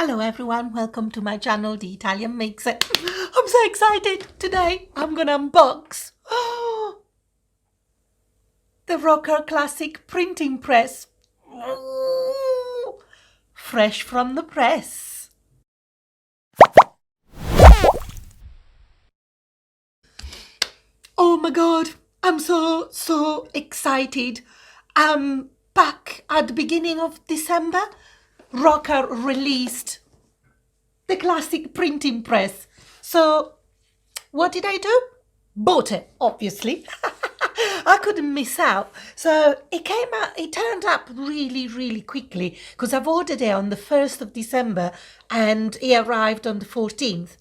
Hello everyone, welcome to my channel, The Italian Mixer. I'm so excited. Today I'm gonna unbox the ROKR Classic Printing Press. Fresh from the press. Oh my god, I'm so excited. Back at the beginning of December, ROKR released the Classic Printing Press. So what did I do? Bought it, obviously. I couldn't miss out. So it turned up really quickly because I've ordered it on the 1st of December and it arrived on the 14th.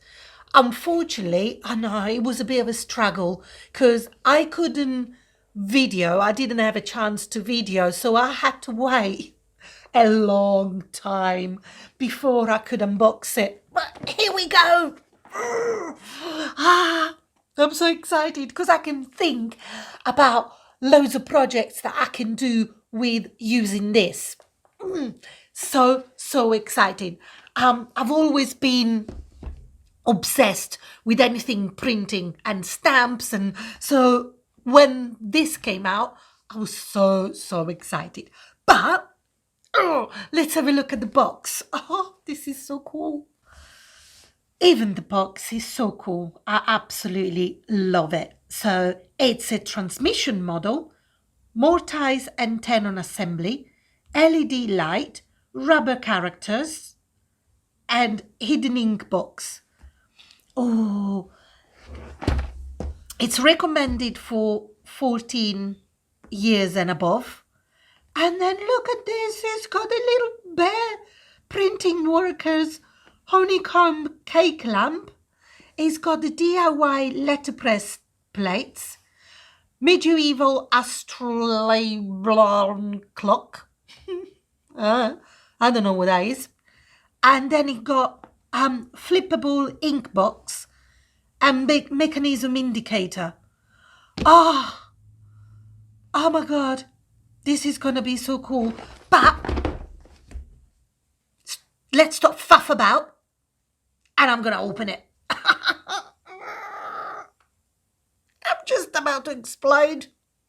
Unfortunately, I know it was a bit of a struggle because I didn't have a chance to video, so I had to wait a long time before I could unbox it. But here we go. I'm so excited because I can think about loads of projects that I can do with using this. So excited. I've always been obsessed with anything printing and stamps, and so when this came out, I was so excited. But let's have a look at the box. Oh, this is so cool. Even the box is so cool. I absolutely love it. So it's a transmission model, mortise and tenon assembly, LED light, rubber characters, and hidden ink box. Oh, it's recommended for 14 years and above. And then look at this, it's got a little bear printing workers honeycomb cake lamp. It's got the DIY letterpress plates, medieval astrolabe clock. I don't know what that is. And then it got flippable ink box and big mechanism indicator. Oh my god, this is gonna be so cool. But let's stop faff about and I'm gonna open it. I'm just about to explode.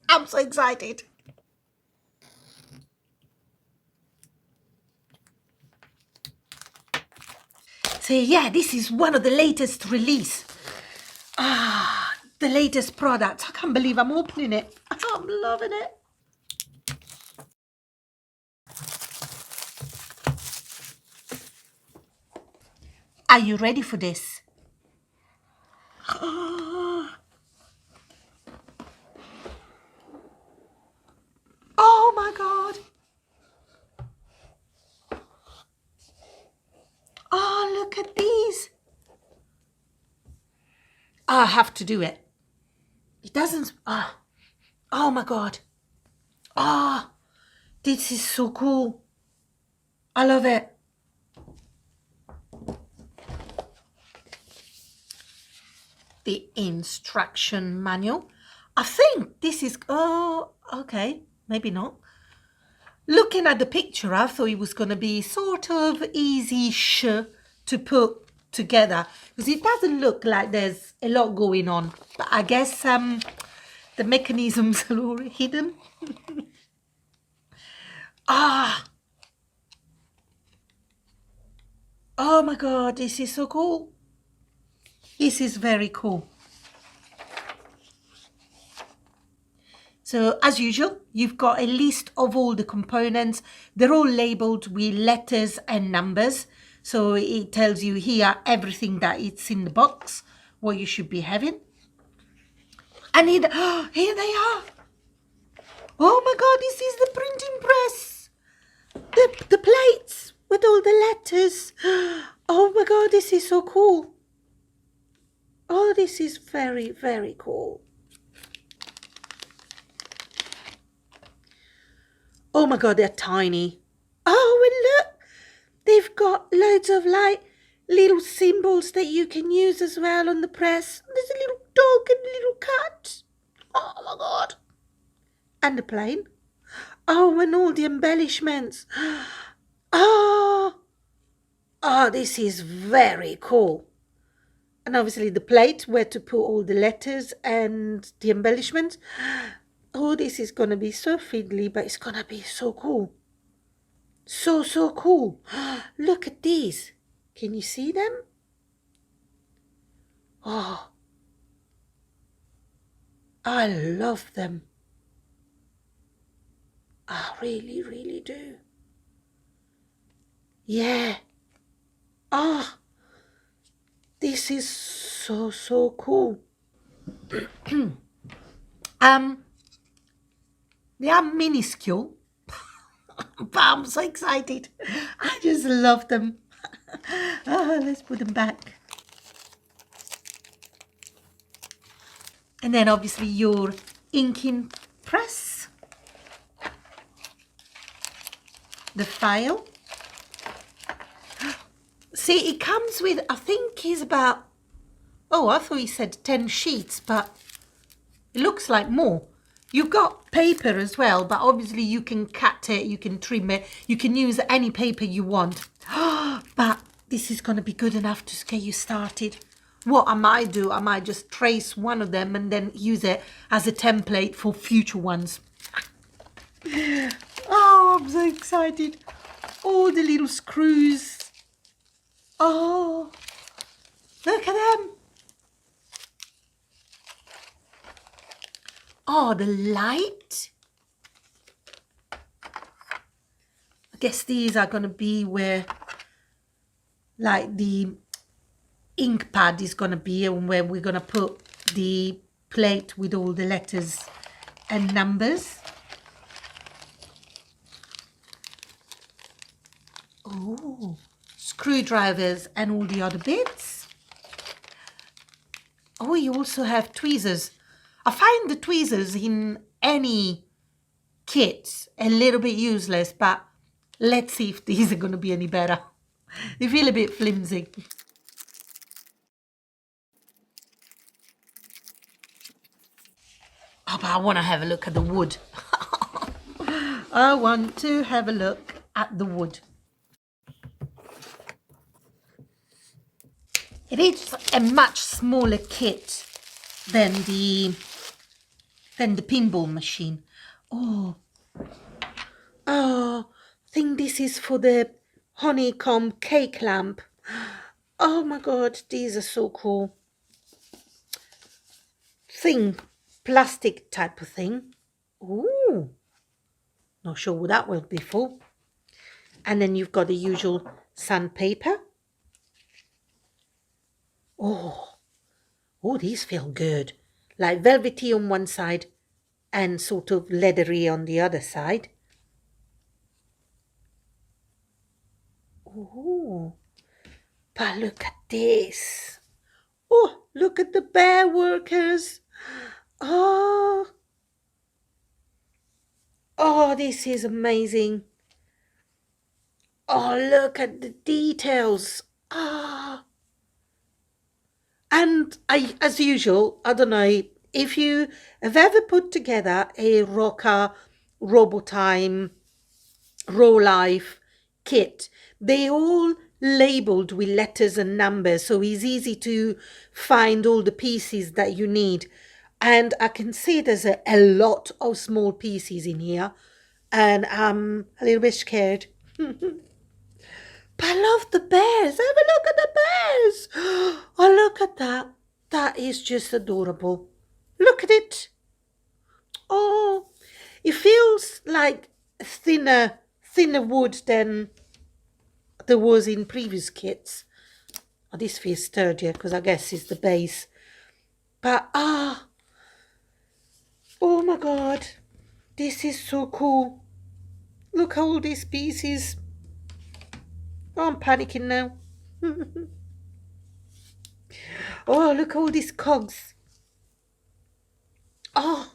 I'm so excited. So yeah, this is one of the latest release. The latest products. I can't believe I'm opening it. I'm loving it. Are you ready for this? Oh my god. Oh, look at these. I have to do it. It doesn't. Oh my god. This is so cool. I love it. The instruction manual. I think this is. Oh, okay. Maybe not. Looking at the picture, I thought it was going to be sort of easy-ish to put together because it doesn't look like there's a lot going on. But I guess the mechanisms are all hidden. Oh my god, this is so cool. This is very cool. So as usual, you've got a list of all the components. They're all labeled with letters and numbers. So it tells you here everything that it's in the box, what you should be having. And here they are. Oh my god, this is the printing press. The plates with all the letters. Oh my god, this is so cool. Oh, this is very cool. Oh my god, they're tiny. Oh, and look, they've got loads of like little symbols that you can use as well on the press. There's a little dog and a little cat. Oh my god. And the plane. Oh, and all the embellishments. Oh, Oh, this is very cool. And obviously the plate where to put all the letters and the embellishments. Oh, this is going to be so fiddly, but it's going to be so cool. So, so cool. Look at these. Can you see them? Oh, I love them. I really, really do. Yeah. Ah, this is so, so cool. They are minuscule, but I'm so excited. I just love them. Let's put them back. And then obviously your inking press, the file. See, it comes with, I think it's about, oh, I thought he said 10 sheets, but it looks like more. You've got paper as well, but obviously you can cut it, you can trim it, you can use any paper you want. But this is going to be good enough to get you started. What I might do, I might just trace one of them and then use it as a template for future ones. Oh, I'm so excited. All the little screws. Oh, look at them. Oh, the light. I guess these are going to be where, like, the ink pad is going to be, and where we're going to put the plate with all the letters and numbers. Oh, screwdrivers and all the other bits. Oh, you also have tweezers. I find the tweezers in any kit a little bit useless, but let's see if these are going to be any better. They feel a bit flimsy. Oh, but I want to have a look at the wood. I want to have a look at the wood. It is a much smaller kit than the pinball machine. Oh, I think this is for the honeycomb cake lamp. Oh my God, these are so cool. Thin plastic type of thing. Ooh, not sure what that will be for. And then you've got the usual sandpaper. Oh, these feel good. Like velvety on one side and sort of leathery on the other side. Oh, but look at this. Oh, look at the bear workers. Oh, this is amazing. Oh, look at the details. And as usual, I don't know if you have ever put together a ROKR, robotime, raw life kit. They all labeled with letters and numbers, so it's easy to find all the pieces that you need. And I can see there's a lot of small pieces in here, and I'm a little bit scared. But I love the bears. Have a look at the bears. Oh, look at that. That is just adorable. Look at it. Oh, it feels like thinner wood than there was in previous kits. Oh, this feels sturdier because I guess it's the base. But oh my God, this is so cool. Look at all these pieces. Oh, I'm panicking now. Oh, look at all these cogs. Oh.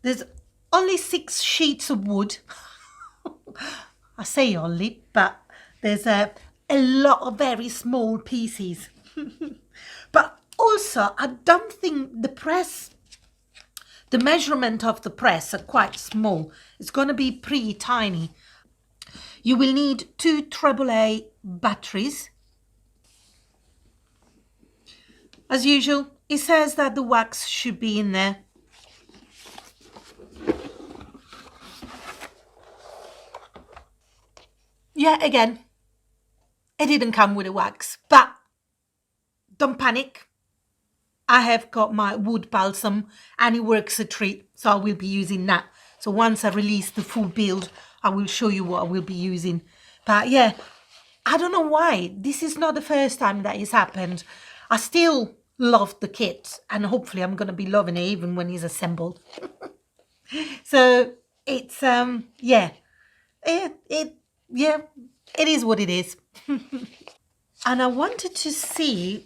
There's only 6 sheets of wood. I say only, but there's a lot of very small pieces. But also, I don't think the The measurement of the press are quite small. It's going to be pretty tiny. You will need 2 AAA batteries. As usual, it says that the wax should be in there. Yeah, again, it didn't come with a wax, but don't panic. I have got my wood balsam and it works a treat, so I will be using that. So once I release the full build, I will show you what I will be using. But yeah, I don't know why. This is not the first time that it's happened. I still love the kit, and hopefully I'm going to be loving it even when it's assembled. So it's, yeah, it is what it is. And I wanted to see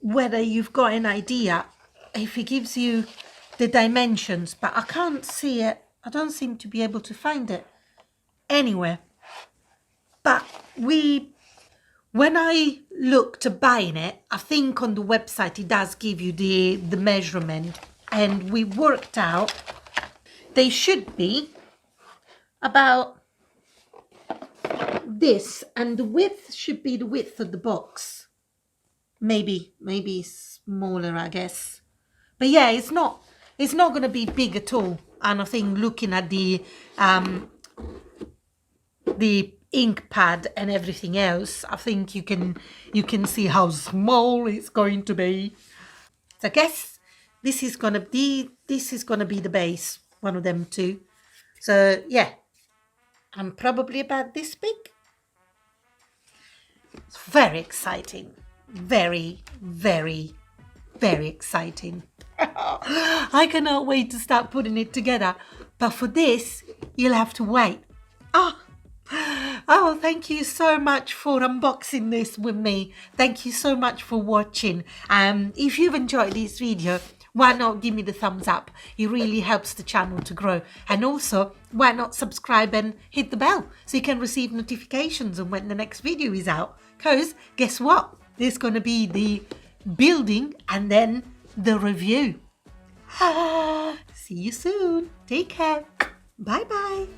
whether you've got an idea if it gives you the dimensions, but I can't see it. I don't seem to be able to find it anywhere. But when I looked at buying it, I think on the website it does give you the measurement, and we worked out they should be about this, and the width should be the width of the box. Maybe smaller, I guess. But yeah, it's not going to be big at all. And I think looking at the ink pad and everything else, I think you can see how small it's going to be. So I guess this is gonna be the base, one of them two. So yeah, I'm probably about this big. It's very exciting. Very, very, very exciting. I cannot wait to start putting it together. But for this, you'll have to wait. Oh, thank you so much for unboxing this with me. Thank you so much for watching. If you've enjoyed this video, why not give me the thumbs up? It really helps the channel to grow. And also, why not subscribe and hit the bell so you can receive notifications on when the next video is out? Because guess what? There's going to be the building and then the review. See you soon. Take care. Bye-bye.